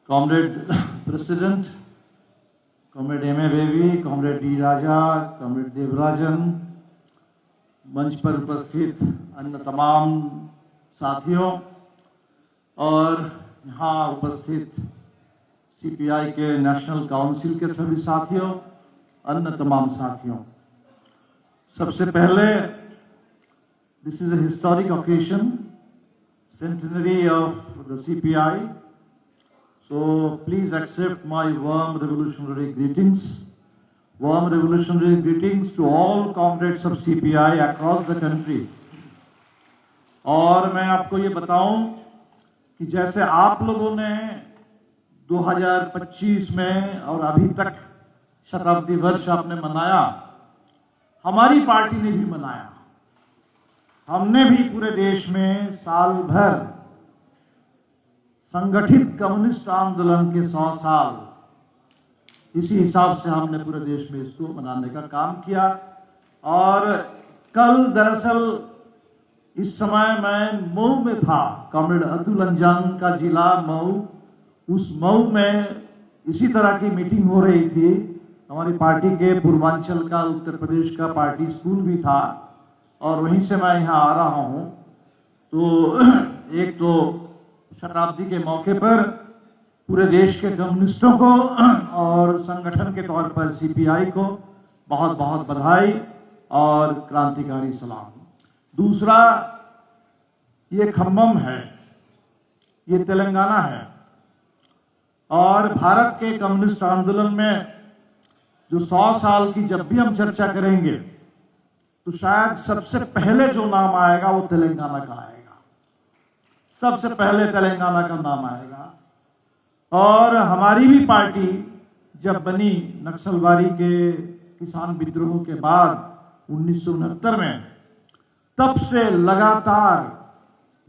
Comrade President, Comrade M.A. Bevi, Comrade D. Raja, Comrade Devarajan, मंच पर उपस्थित अन्य तमाम साथियों और यहाँ उपस्थित सीपीआई के नेशनल काउंसिल के सभी साथियों, अन्य तमाम साथियों, सबसे पहले this is a historic occasion, centenary of the CPI. So please accept my warm revolutionary greetings. Warm revolutionary greetings to all comrades of CPI across the country. और मैं आपको ये बताऊं कि जैसे आप लोगों ने 2025 में और अभी तक शताब्दी वर्ष आपने मनाया, हमारी पार्टी ने भी मनाया। हमने भी पूरे देश में साल भर संगठित कम्युनिस्ट आंदोलन के 100 साल, इसी हिसाब से हमने पूरे देश में इसको मनाने का काम किया। और कल दरअसल इस समय मैं मऊ में था, कॉमरेड अतुल अंजान का जिला मऊ, उस मऊ में इसी तरह की मीटिंग हो रही थी। हमारी पार्टी के पूर्वांचल का, उत्तर प्रदेश का पार्टी स्कूल भी था और वहीं से मैं यहाँ आ रहा हूँ। तो एक तो शताब्दी के मौके पर पूरे देश के कम्युनिस्टों को और संगठन के तौर पर सीपीआई को बहुत बहुत बधाई और क्रांतिकारी सलाम। दूसरा, ये खम्मम है, ये तेलंगाना है और भारत के कम्युनिस्ट आंदोलन में जो 100 साल की जब भी हम चर्चा करेंगे तो शायद सबसे पहले जो नाम आएगा वो तेलंगाना का आएगा, सबसे पहले तेलंगाना का नाम आएगा। और हमारी भी पार्टी जब बनी नक्सलवादी के किसान विद्रोह के बाद 1969 में, तब से लगातार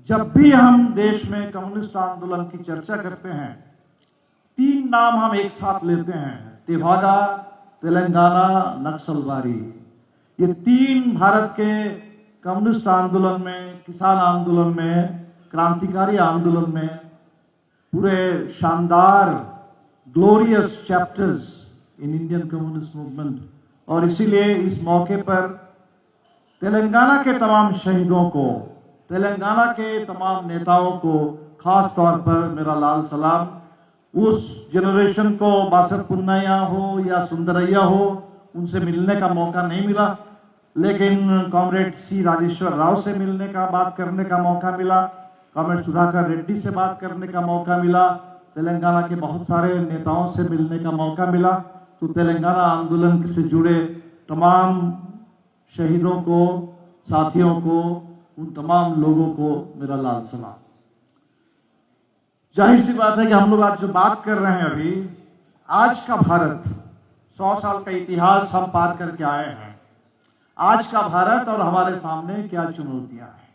जब भी हम देश में कम्युनिस्ट आंदोलन की चर्चा करते हैं, 3 नाम हम एक साथ लेते हैं, तेभागा, तेलंगाना, नक्सलवादी। ये 3 भारत के कम्युनिस्ट आंदोलन में, किसान आंदोलन में, क्रांतिकारी आंदोलन में पूरे शानदार glorious chapters in Indian communist movement. और इसीलिए इस मौके पर तेलंगाना के तमाम शहीदों को, तेलंगाना के तमाम नेताओं को खास तौर पर मेरा लाल सलाम। उस जनरेशन को बासर पुन्नैया हो या सुंदरैया हो, उनसे मिलने का मौका नहीं मिला, लेकिन कॉमरेड सी राजेश्वर राव से मिलने का, बात करने का मौका मिला, कॉमरेड सुधाकर रेड्डी से बात करने का मौका मिला, तेलंगाना के बहुत सारे नेताओं से मिलने का मौका मिला। तो तेलंगाना आंदोलन से जुड़े तमाम शहीदों को, साथियों को, उन तमाम लोगों को मेरा लाल सलाम। जाहिर सी बात है कि हम लोग आज जो बात कर रहे हैं अभी, आज का भारत, 100 साल का इतिहास हम पार करके आए हैं। आज का भारत और हमारे सामने क्या चुनौतियां हैं।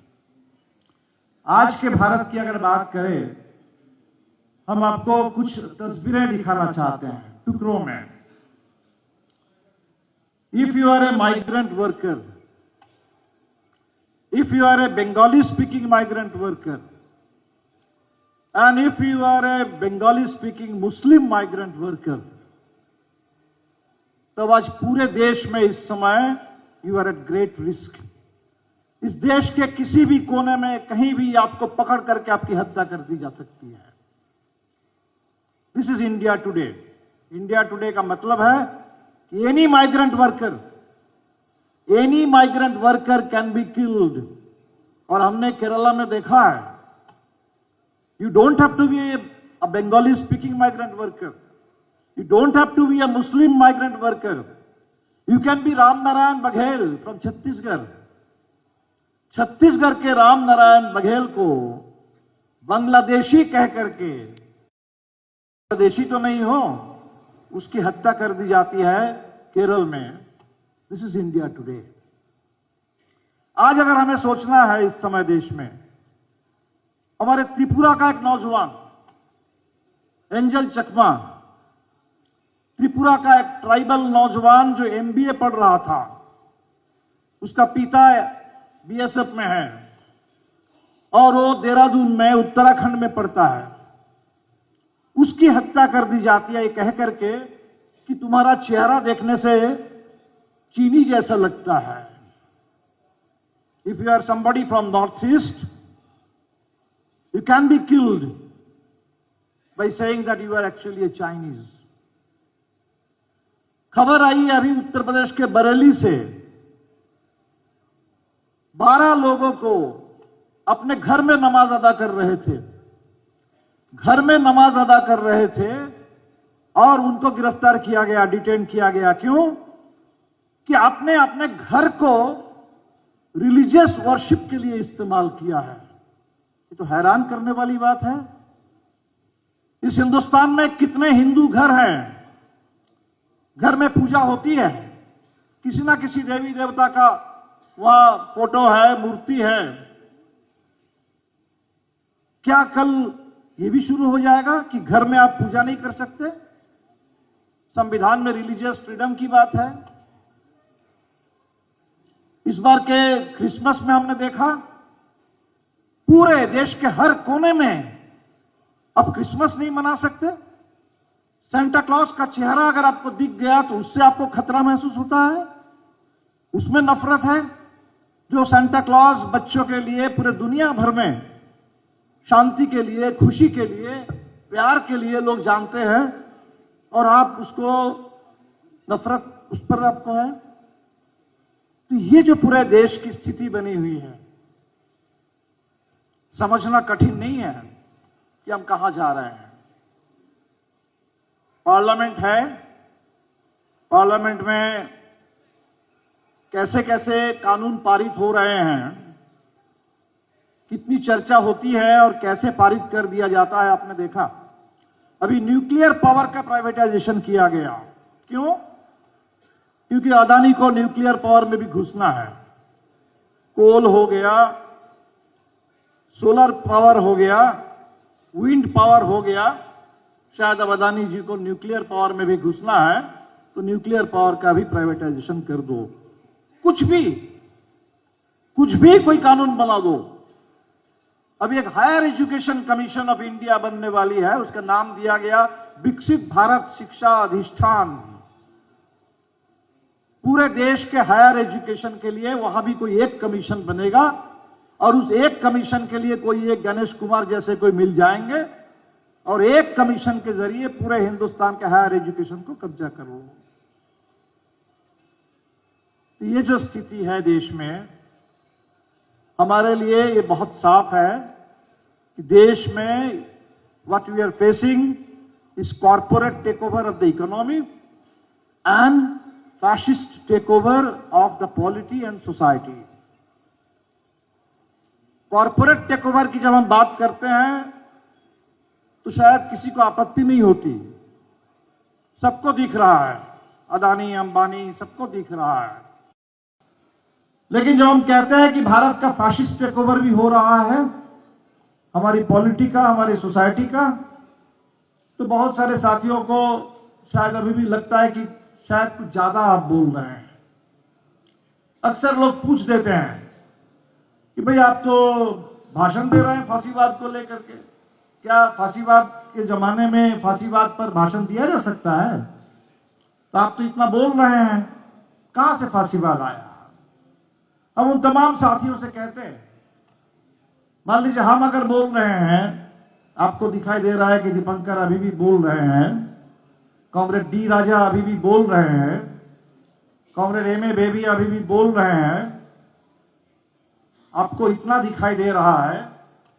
आज के भारत की अगर बात करें, हम आपको कुछ तस्वीरें दिखाना चाहते हैं टुकड़ों में। If you are a migrant worker, if you are a Bengali speaking migrant worker, and if you are a Bengali speaking Muslim migrant worker, तब आज पूरे देश में इस समय you are at great risk। इस देश के किसी भी कोने में कहीं भी आपको पकड़ करके आपकी हत्या कर दी जा सकती है। This is India today. India today का मतलब है कि any migrant worker can be killed. और हमने केरला में देखा है, you don't have to be a Bengali speaking migrant worker, you don't have to be a Muslim migrant worker, you can be Ram Narayan Baghel from Chhattisgarh। Chhattisgarh के राम नारायण बघेल को बांग्लादेशी कह करके, बांग्लादेशी तो नहीं हो, उसकी हत्या कर दी जाती है केरल में। This is India today. आज अगर हमें सोचना है इस समय देश में, हमारे त्रिपुरा का एक नौजवान एंजल चकमा, त्रिपुरा का एक ट्राइबल नौजवान जो एमबीए पढ़ रहा था, उसका पिता बीएसएफ में है और वो देहरादून में, उत्तराखंड में पढ़ता है। उसकी हत्या कर दी जाती है ये कह करके कि तुम्हारा चेहरा देखने से चीनी जैसा लगता है। If you are somebody from north east, you can be killed by saying that you are actually a Chinese. खबर आई है अभी उत्तर प्रदेश के बरेली से, 12 लोगों को अपने घर में नमाज अदा कर रहे थे, घर में नमाज अदा कर रहे थे और उनको गिरफ्तार किया गया, डिटेन किया गया। क्यों? कि आपने अपने घर को रिलीजियस वर्शिप के लिए इस्तेमाल किया है। ये तो हैरान करने वाली बात है। इस हिंदुस्तान में कितने हिंदू घर हैं, घर में पूजा होती है, किसी ना किसी देवी देवता का वहां फोटो है, मूर्ति है। क्या कल ये भी शुरू हो जाएगा कि घर में आप पूजा नहीं कर सकते? संविधान में रिलीजियस फ्रीडम की बात है। इस बार के क्रिसमस में हमने देखा पूरे देश के हर कोने में अब क्रिसमस नहीं मना सकते। सेंटा क्लॉज का चेहरा अगर आपको दिख गया तो उससे आपको खतरा महसूस होता है, उसमें नफरत है। जो सेंटा क्लॉज बच्चों के लिए पूरे दुनिया भर में शांति के लिए, खुशी के लिए, प्यार के लिए लोग जानते हैं और आप उसको नफरत उस पर आपको है। तो ये जो पूरे देश की स्थिति बनी हुई है, समझना कठिन नहीं है कि हम कहां जा रहे हैं। पार्लियामेंट है, पार्लियामेंट में कैसे कैसे कानून पारित हो रहे हैं, कितनी चर्चा होती है और कैसे पारित कर दिया जाता है, आपने देखा। अभी न्यूक्लियर पावर का प्राइवेटाइजेशन किया गया। क्यों? क्योंकि अदानी को न्यूक्लियर पावर में भी घुसना है। कोल हो गया, सोलर पावर हो गया, विंड पावर हो गया, शायद अब अदानी जी को न्यूक्लियर पावर में भी घुसना है तो न्यूक्लियर पावर का भी प्राइवेटाइजेशन कर दो। कुछ भी कोई कानून बना दो। अभी एक higher education commission of India बनने वाली है, उसका नाम दिया गया विकसित भारत शिक्षा अधिष्ठान। पूरे देश के हायर एजुकेशन के लिए वहां भी कोई एक कमीशन बनेगा और उस एक कमीशन के लिए कोई एक गणेश कुमार जैसे कोई मिल जाएंगे और एक कमीशन के जरिए पूरे हिंदुस्तान के हायर एजुकेशन को कब्जा कर लो। तो ये जो स्थिति है देश में, हमारे लिए ये बहुत साफ है कि देश में what we are facing is corporate takeover of the economy and fascist takeover of the polity and society. Corporate takeover की जब हम बात करते हैं तो शायद किसी को आपत्ति नहीं होती, सबको दिख रहा है, अदानी अंबानी सबको दिख रहा है। लेकिन जब हम कहते हैं कि भारत का फैशिस्ट टेक ओवर भी हो रहा है, हमारी पॉलिटी का, हमारी सोसाइटी का, तो बहुत सारे साथियों को शायद अभी भी लगता है कि शायद कुछ ज्यादा आप बोल रहे हैं। अक्सर लोग पूछ देते हैं कि भाई आप तो भाषण दे रहे हैं फांसीवाद को लेकर के, क्या फांसीवाद के जमाने में फांसीवाद पर भाषण दिया जा सकता है? तो आप तो इतना बोल रहे हैं, कहां से फांसीवाद आया? हम उन तमाम साथियों से कहते हैं, मान लीजिए हम अगर बोल रहे हैं, आपको दिखाई दे रहा है कि दीपंकर अभी भी बोल रहे हैं, कॉमरेड डी राजा अभी भी बोल रहे हैं, कॉमरेड एम ए बेबी अभी भी बोल रहे हैं, आपको इतना दिखाई दे रहा है,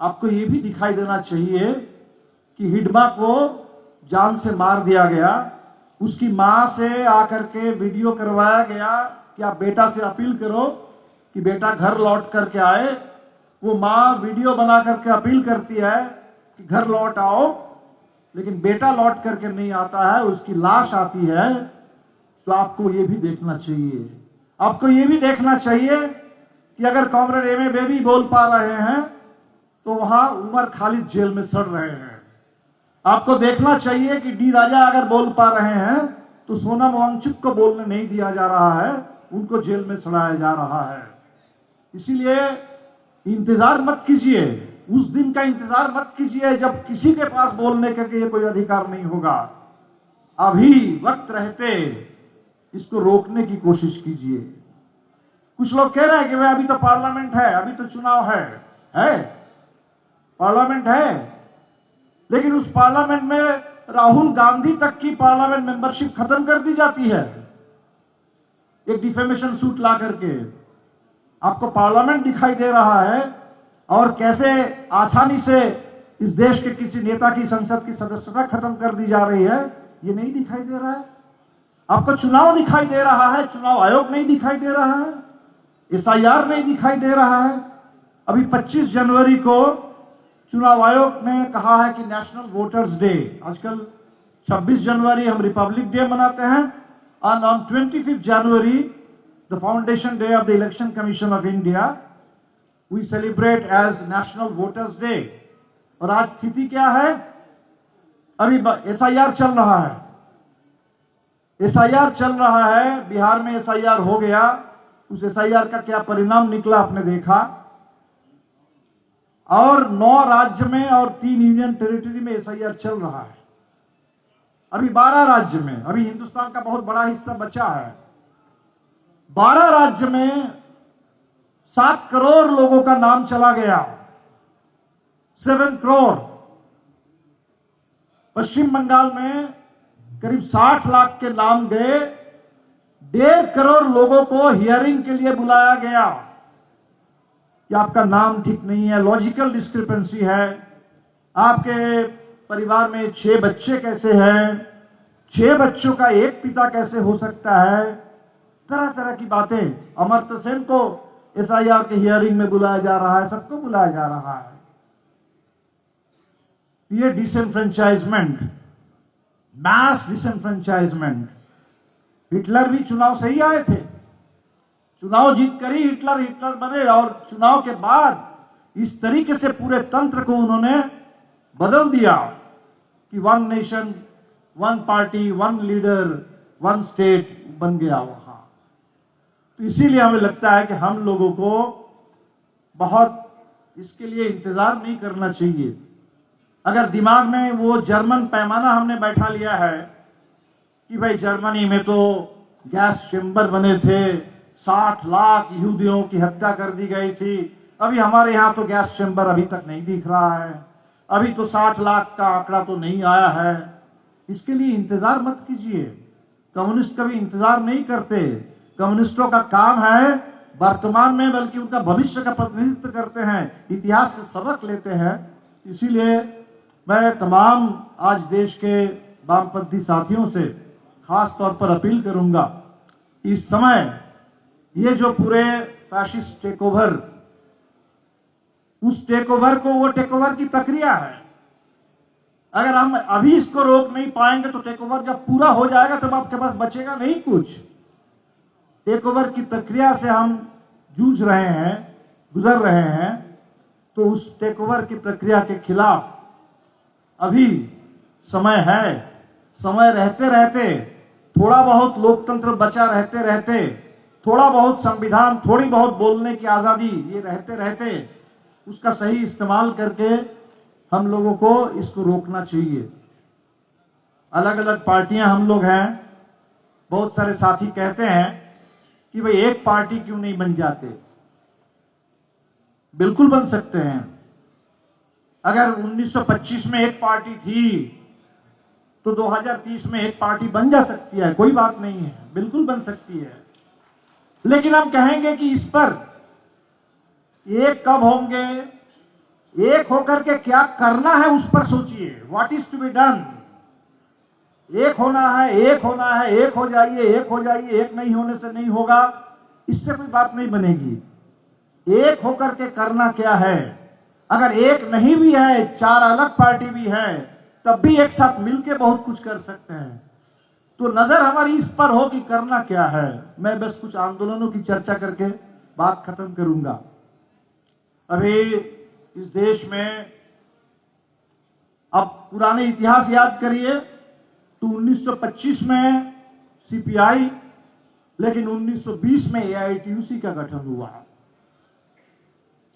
आपको ये भी दिखाई देना चाहिए कि हिडमा को जान से मार दिया गया, उसकी मां से आकर के वीडियो करवाया गया कि आप बेटा से अपील करो कि बेटा घर लौट करके आए। वो मां वीडियो बना करके अपील करती है कि घर लौट आओ, लेकिन बेटा लौट करके नहीं आता है, उसकी लाश आती है। तो आपको ये भी देखना चाहिए, आपको ये भी देखना चाहिए कि अगर कॉमरेड एम ए बेबी बोल पा रहे हैं तो वहां उमर खालिद जेल में सड़ रहे हैं। आपको देखना चाहिए कि डी राजा अगर बोल पा रहे हैं तो सोनम वांगचुक को बोलने नहीं दिया जा रहा है, उनको जेल में सड़ाया जा रहा है। इसीलिए इंतजार मत कीजिए उस दिन का इंतजार मत कीजिए जब किसी के पास बोलने के लिए कोई अधिकार नहीं होगा। अभी वक्त रहते इसको रोकने की कोशिश कीजिए। कुछ लोग कह रहे हैं कि भाई अभी तो पार्लियामेंट है, अभी तो चुनाव है पार्लियामेंट है, लेकिन उस पार्लियामेंट में राहुल गांधी तक की पार्लियामेंट मेंबरशिप खत्म कर दी जाती है एक डिफेमेशन सूट ला करके। आपको पार्लियामेंट दिखाई दे रहा है और कैसे आसानी से इस देश के किसी नेता की संसद की सदस्यता खत्म कर दी जा रही है, ये नहीं दिखाई दे रहा है। आपको चुनाव दिखाई दे रहा है, चुनाव आयोग नहीं दिखाई दे रहा है, एसआईआर नहीं दिखाई दे रहा है। अभी 25 जनवरी को चुनाव आयोग ने कहा है कि नेशनल वोटर्स डे, आजकल 26 जनवरी हम रिपब्लिक डे मनाते हैं, and on 25th January, the foundation day of the Election Commission of India, we celebrate as National Voters Day। और आज स्थिति क्या है? अभी एसआईआर चल रहा है, एसआईआर चल रहा है, बिहार में एसआईआर हो गया। उस एसआईआर का क्या परिणाम निकला आपने देखा। और 9 राज्य में और 3 यूनियन टेरिटरी में एसआईआर चल रहा है। अभी 12 राज्य में, अभी हिंदुस्तान का बहुत बड़ा हिस्सा बचा है, 12 राज्य में 7 करोड़ लोगों का नाम चला गया, 7 करोड़। पश्चिम बंगाल में करीब 60 लाख के नाम गए, 1.5 करोड़ लोगों को हियरिंग के लिए बुलाया गया कि आपका नाम ठीक नहीं है, लॉजिकल डिस्क्रिपेंसी है, आपके परिवार में 6 बच्चे कैसे हैं, 6 बच्चों का एक पिता कैसे हो सकता है, तरह तरह की बातें। अमर्त्य सेन को एसआईआर के हियरिंग में बुलाया जा रहा है, सबको बुलाया जा रहा है। ये डिसएनफ्रेंचाइजमेंट, मास डिसएनफ्रेंचाइजमेंट। हिटलर भी चुनाव से ही आए थे, चुनाव जीत कर ही हिटलर बने, और चुनाव के बाद इस तरीके से पूरे तंत्र को उन्होंने बदल दिया कि 1 नेशन 1 पार्टी 1 लीडर 1 स्टेट बन गया वहां। तो इसीलिए हमें लगता है कि हम लोगों को बहुत इसके लिए इंतजार नहीं करना चाहिए। अगर दिमाग में वो जर्मन पैमाना हमने बैठा लिया है कि भाई जर्मनी में तो गैस चेंबर बने थे, 60 लाख यहूदियों की हत्या कर दी गई थी, अभी हमारे यहां तो गैस चेंबर अभी तक नहीं दिख रहा है, अभी तो 60 लाख का आंकड़ा तो नहीं आया है, इसके लिए इंतजार मत कीजिए। कम्युनिस्ट कभी इंतजार नहीं करते। कम्युनिस्टों का काम है वर्तमान में, बल्कि उनका भविष्य का प्रतिनिधित्व करते हैं, इतिहास से सबक लेते हैं। इसीलिए मैं तमाम आज देश के वामपंथी साथियों से खास तौर पर अपील करूंगा, इस समय ये जो पूरे फैशिस्ट टेकओवर, उस टेकओवर को, वो टेकओवर की प्रक्रिया है, अगर हम अभी इसको रोक नहीं पाएंगे तो टेकओवर जब पूरा हो जाएगा तब आपके पास बचेगा नहीं कुछ। टेकओवर की प्रक्रिया से हम जूझ रहे हैं, गुजर रहे हैं, तो उस टेकओवर की प्रक्रिया के खिलाफ अभी समय है। समय रहते रहते, थोड़ा बहुत लोकतंत्र बचा रहते रहते, थोड़ा बहुत संविधान, थोड़ी बहुत बोलने की आजादी, ये रहते रहते उसका सही इस्तेमाल करके हम लोगों को इसको रोकना चाहिए। अलग अलग पार्टियां हम लोग हैं, बहुत सारे साथी कहते हैं कि भाई एक पार्टी क्यों नहीं बन जाते। बिल्कुल बन सकते हैं। अगर 1925 में एक पार्टी थी तो 2030 में एक पार्टी बन जा सकती है, कोई बात नहीं है, बिल्कुल बन सकती है। लेकिन हम कहेंगे कि इस पर एक कब होंगे, एक होकर के क्या करना है उस पर सोचिए। What is to be done. एक होना है, एक होना है, एक हो जाइए, एक हो जाइए, एक नहीं होने से नहीं होगा, इससे कोई बात नहीं बनेगी। एक होकर के करना क्या है। अगर एक नहीं भी है, 4 अलग पार्टी भी है, तब भी एक साथ मिलकर बहुत कुछ कर सकते हैं। तो नजर हमारी इस पर हो कि करना क्या है। मैं बस कुछ आंदोलनों की चर्चा करके बात खत्म करूंगा। अभी इस देश में, अब पुराने इतिहास याद करिए तो 1925 में सीपीआई, लेकिन 1920 में एआईटीयूसी का गठन हुआ।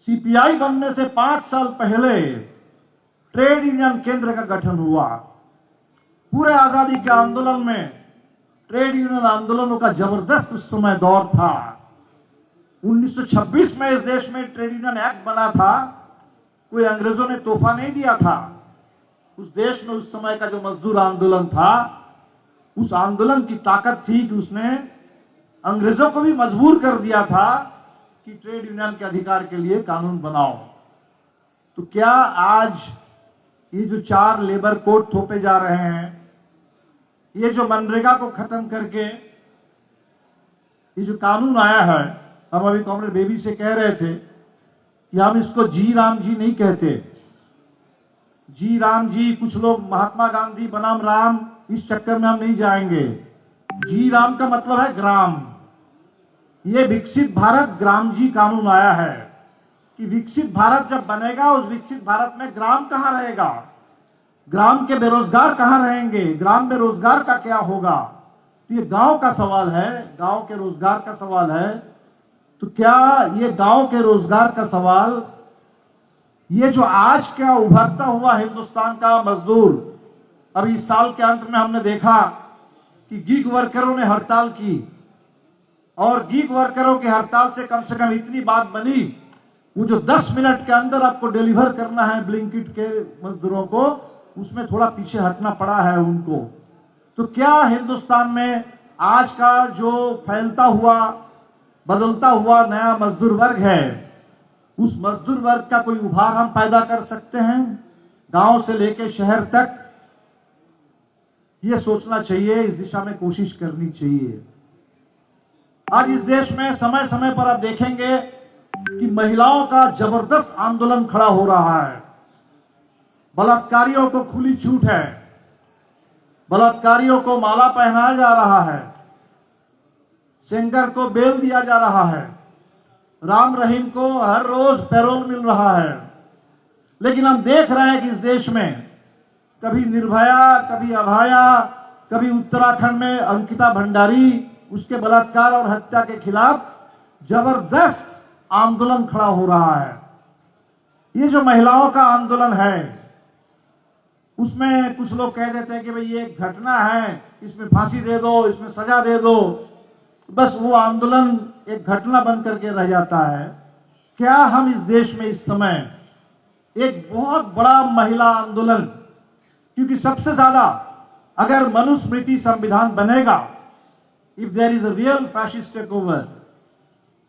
सीपीआई बनने से 5 साल पहले ट्रेड यूनियन केंद्र का गठन हुआ। पूरे आजादी के आंदोलन में ट्रेड यूनियन आंदोलनों का जबरदस्त उस समय दौर था। 1926 में इस देश में ट्रेड यूनियन एक्ट बना था। कोई अंग्रेजों ने तोहफा नहीं दिया था। उस देश में उस समय का जो मजदूर आंदोलन था, उस आंदोलन की ताकत थी कि उसने अंग्रेजों को भी मजबूर कर दिया था कि ट्रेड यूनियन के अधिकार के लिए कानून बनाओ। तो क्या आज ये जो 4 लेबर कोड थोपे जा रहे हैं, ये जो मनरेगा को खत्म करके ये जो कानून आया है, हम अभी कॉमरेड बेबी से कह रहे थे कि हम इसको जी राम जी नहीं कहते। जी राम जी, कुछ लोग महात्मा गांधी बनाम राम, इस चक्कर में हम नहीं जाएंगे। जी राम का मतलब है ग्राम। ये विकसित भारत ग्राम जी कानून आया है कि विकसित भारत जब बनेगा, उस विकसित भारत में ग्राम कहां रहेगा, ग्राम के बेरोजगार कहां रहेंगे, ग्राम में रोजगार का क्या होगा। तो ये गांव का सवाल है, गांव के रोजगार का सवाल है। तो क्या ये गांव के रोजगार का सवाल, ये जो आज क्या उभरता हुआ हिंदुस्तान का मजदूर, अभी इस साल के अंत में हमने देखा कि गीग वर्करों ने हड़ताल की, और गीग वर्करों की हड़ताल से कम इतनी बात बनी, वो जो 10 मिनट के अंदर आपको डिलीवर करना है ब्लिंकिट के मजदूरों को, उसमें थोड़ा पीछे हटना पड़ा है उनको। तो क्या हिंदुस्तान में आज का जो फैलता हुआ, बदलता हुआ नया मजदूर वर्ग है, उस मजदूर वर्ग का कोई उभार हम पैदा कर सकते हैं गांव से लेकर शहर तक? ये सोचना चाहिए, इस दिशा में कोशिश करनी चाहिए। आज इस देश में समय समय पर आप देखेंगे कि महिलाओं का जबरदस्त आंदोलन खड़ा हो रहा है। बलात्कारियों को खुली छूट है, बलात्कारियों को माला पहनाया जा रहा है, सेंगर को बेल दिया जा रहा है, राम रहीम को हर रोज पैरोल मिल रहा है। लेकिन हम देख रहे हैं कि इस देश में कभी निर्भया, कभी अभाया, कभी उत्तराखंड में अंकिता भंडारी, उसके बलात्कार और हत्या के खिलाफ जबरदस्त आंदोलन खड़ा हो रहा है। ये जो महिलाओं का आंदोलन है, उसमें कुछ लोग कह देते हैं कि भाई ये एक घटना है, इसमें फांसी दे दो, इसमें सजा दे दो, बस वो आंदोलन एक घटना बन करके रह जाता है। क्या हम इस देश में इस समय एक बहुत बड़ा महिला आंदोलन, क्योंकि सबसे ज्यादा अगर मनुस्मृति संविधान बनेगा, if there is a real fascist takeover,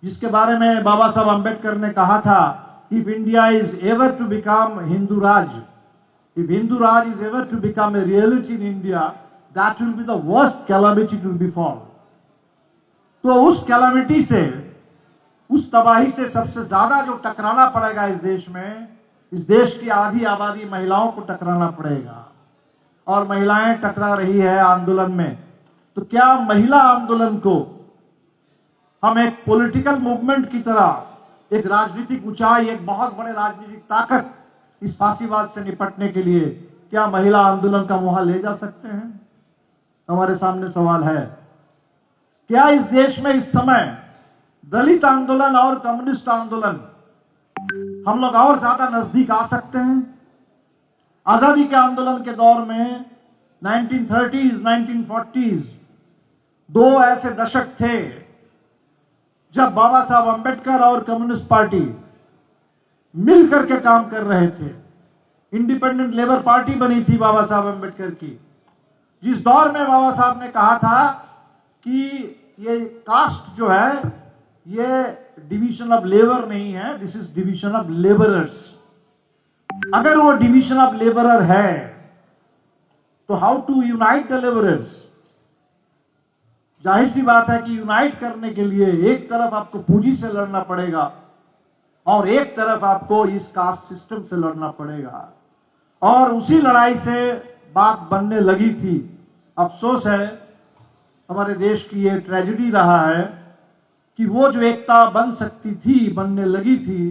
जिसके बारे में बाबा साहब अंबेडकर ने कहा था, if India is ever to become Hindu Raj, if Hindu Raj is ever to become a reality in India, that will be the worst calamity to befall. तो उस कैलामिटी से, उस तबाही से सबसे ज्यादा जो टकराना पड़ेगा इस देश में, इस देश की आधी आबादी महिलाओं को टकराना पड़ेगा, और महिलाएं टकरा रही है आंदोलन में। तो क्या महिला आंदोलन को हम एक पॉलिटिकल मूवमेंट की तरह, एक राजनीतिक ऊंचाई, एक बहुत बड़े राजनीतिक ताकत, इस फांसीवाद से निपटने के लिए क्या महिला आंदोलन का मुहा ले जा सकते हैं? हमारे सामने सवाल है। क्या इस देश में इस समय दलित आंदोलन और कम्युनिस्ट आंदोलन, हम लोग और ज्यादा नजदीक आ सकते हैं? आजादी के आंदोलन के दौर में 1930s, 1940s, 2 ऐसे दशक थे जब बाबा साहब अंबेडकर और कम्युनिस्ट पार्टी मिलकर के काम कर रहे थे। इंडिपेंडेंट लेबर पार्टी बनी थी बाबा साहब अंबेडकर की, जिस दौर में बाबा साहब ने कहा था कि ये कास्ट जो है, ये डिवीजन ऑफ लेबर नहीं है, this is division of labourers. अगर वो डिवीजन ऑफ लेबरर है, तो how to unite the labourers? जाहिर सी बात है कि यूनाइट करने के लिए एक तरफ आपको पूंजी से लड़ना पड़ेगा, और एक तरफ आपको इस कास्ट सिस्टम से लड़ना पड़ेगा। और उसी लड़ाई से बात बनने लगी थी। अफसोस है, हमारे देश की ये ट्रेजेडी रहा है कि वो जो एकता बन सकती थी, बनने लगी थी,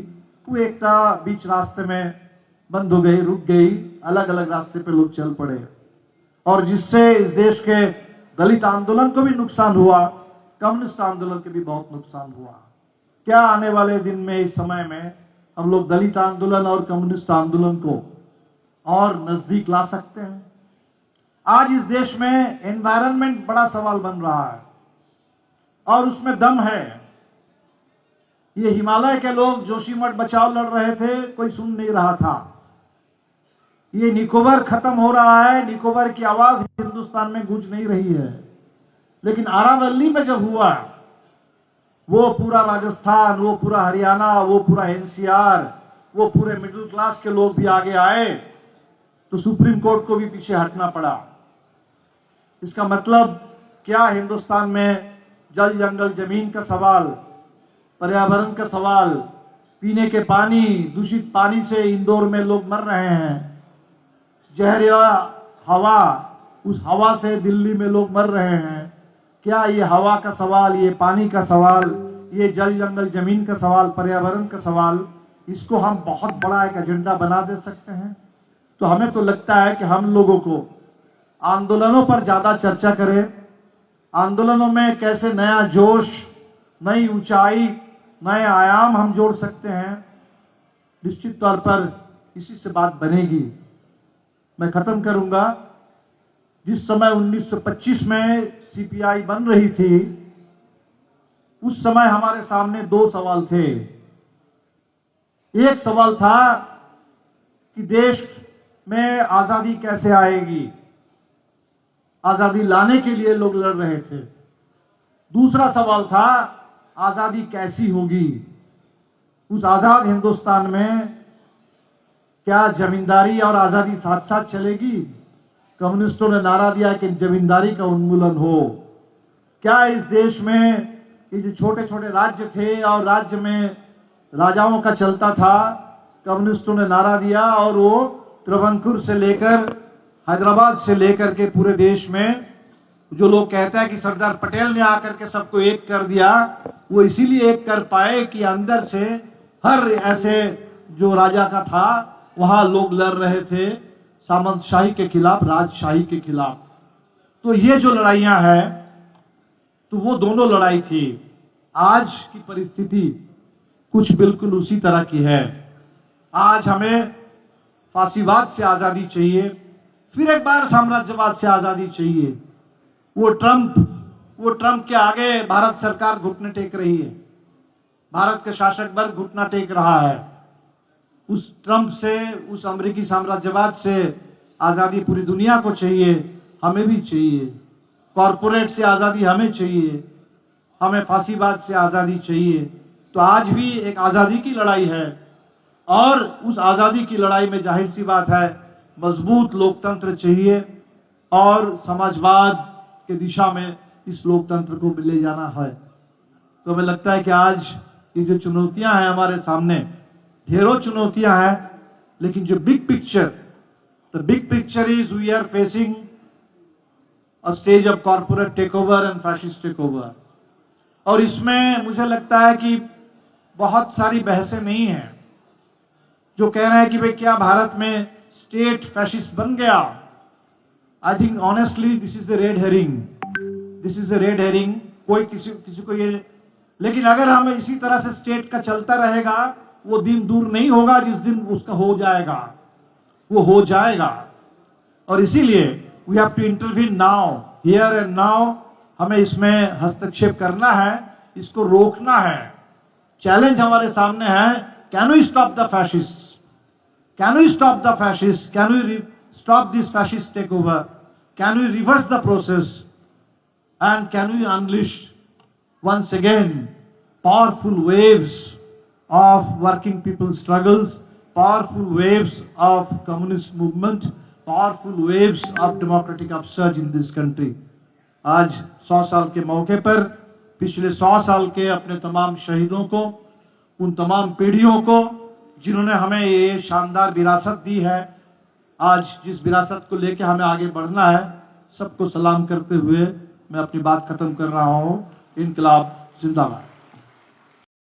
वो एकता बीच रास्ते में बंद हो गई, रुक गई, अलग अलग रास्ते पे लोग चल पड़े, और जिससे इस देश के दलित आंदोलन को भी नुकसान हुआ, कम्युनिस्ट आंदोलन के भी बहुत नुकसान हुआ। क्या आने वाले दिन में, इस समय में हम लोग दलित आंदोलन और कम्युनिस्ट आंदोलन को और नजदीक ला सकते हैं। आज इस देश में एनवायरनमेंट बड़ा सवाल बन रहा है और उसमें दम है। ये हिमालय के लोग जोशीमठ बचाओ लड़ रहे थे, कोई सुन नहीं रहा था। ये निकोबार खत्म हो रहा है, निकोबार की आवाज हिंदुस्तान में गूंज नहीं रही है। लेकिन आरावली में जब हुआ, वो पूरा राजस्थान, वो पूरा हरियाणा, वो पूरा एनसीआर, वो पूरे मिडिल क्लास के लोग भी आगे आए, तो सुप्रीम कोर्ट को भी पीछे हटना पड़ा। इसका मतलब क्या, हिंदुस्तान में जल जंगल जमीन का सवाल, पर्यावरण का सवाल, पीने के पानी, दूषित पानी से इंदौर में लोग मर रहे हैं, जहरीला हवा, उस हवा से दिल्ली में लोग मर रहे हैं। क्या ये हवा का सवाल, ये पानी का सवाल, ये जल जंगल जमीन का सवाल, पर्यावरण का सवाल, इसको हम बहुत बड़ा एक एजेंडा बना दे सकते हैं? तो हमें तो लगता है कि हम लोगों को आंदोलनों पर ज्यादा चर्चा करें, आंदोलनों में कैसे नया जोश, नई ऊंचाई, नए आयाम हम जोड़ सकते हैं। निश्चित तौर पर इसी से बात बनेगी। मैं खत्म करूंगा, जिस समय 1925 में सीपीआई बन रही थी, उस समय हमारे सामने दो सवाल थे। एक सवाल था कि देश में आजादी कैसे आएगी, आजादी लाने के लिए लोग लड़ रहे थे। दूसरा सवाल था आजादी कैसी होगी। उस आजाद हिंदुस्तान में क्या जमींदारी और आजादी साथ साथ चलेगी? कम्युनिस्टों ने नारा दिया कि जमींदारी का उन्मूलन हो। क्या इस देश में ये जो छोटे छोटे राज्य थे और राज्य में राजाओं का चलता था, कम्युनिस्टों ने नारा दिया और वो त्रवंकुर से लेकर हैदराबाद से लेकर के पूरे देश में, जो लोग कहते हैं कि सरदार पटेल ने आकर के सबको एक कर दिया, वो इसीलिए एक कर पाए कि अंदर से हर ऐसे जो राजा का था वहां लोग लड़ रहे थे सामंतशाही के खिलाफ, राजशाही के खिलाफ। तो ये जो लड़ाइयां हैं, तो वो दोनों लड़ाई थी। आज की परिस्थिति कुछ बिल्कुल उसी तरह की है। आज हमें फांसीवाद से आजादी चाहिए, फिर एक बार साम्राज्यवाद से आजादी चाहिए। वो ट्रंप के आगे भारत सरकार घुटने टेक रही है, भारत के शासक वर्ग घुटना टेक रहा है। उस ट्रंप से, उस अमेरिकी साम्राज्यवाद से आजादी पूरी दुनिया को चाहिए, हमें भी चाहिए। कॉरपोरेट से आजादी हमें चाहिए, हमें फांसीवाद से आजादी चाहिए। तो आज भी एक आजादी की लड़ाई है और उस आजादी की लड़ाई में जाहिर सी बात है मजबूत लोकतंत्र चाहिए और समाजवाद की दिशा में इस लोकतंत्र को ले जाना है। तो हमें लगता है कि आज ये जो चुनौतियां हैं हमारे सामने, ढेरों चुनौतियां हैं, लेकिन जो big picture is we are facing a stage of corporate takeover and fascist takeover. और इसमें मुझे लगता है कि बहुत सारी बहसें नहीं हैं। जो कह रहे हैं कि भाई क्या भारत में स्टेट फैशिस्ट बन गया, I think honestly this is the red herring. कोई किसी को ये, लेकिन अगर हम इसी तरह से स्टेट का चलता रहेगा, वो दिन दूर नहीं होगा जिस दिन उसका हो जाएगा, वो हो जाएगा। और इसीलिए we have to intervene now, here and now. हमें इसमें हस्तक्षेप करना है, इसको रोकना है। चैलेंज हमारे सामने है, can we stop the fascist, can we stop the fascist, can we stop this fascist takeover, can we reverse the process, and can we unleash once again powerful waves of working people struggles, powerful waves of communist movement, powerful waves of democratic upsurge in this country. आज 100 साल के मौके पर पिछले 100 साल के अपने तमाम शहीदों को, उन तमाम पीढ़ियों को जिन्होंने हमें ये शानदार विरासत दी है, आज जिस विरासत को लेकर हमें आगे बढ़ना है, सबको सलाम करते हुए मैं अपनी बात खत्म कर रहा हूँ। इनकलाब जिंदाबाद।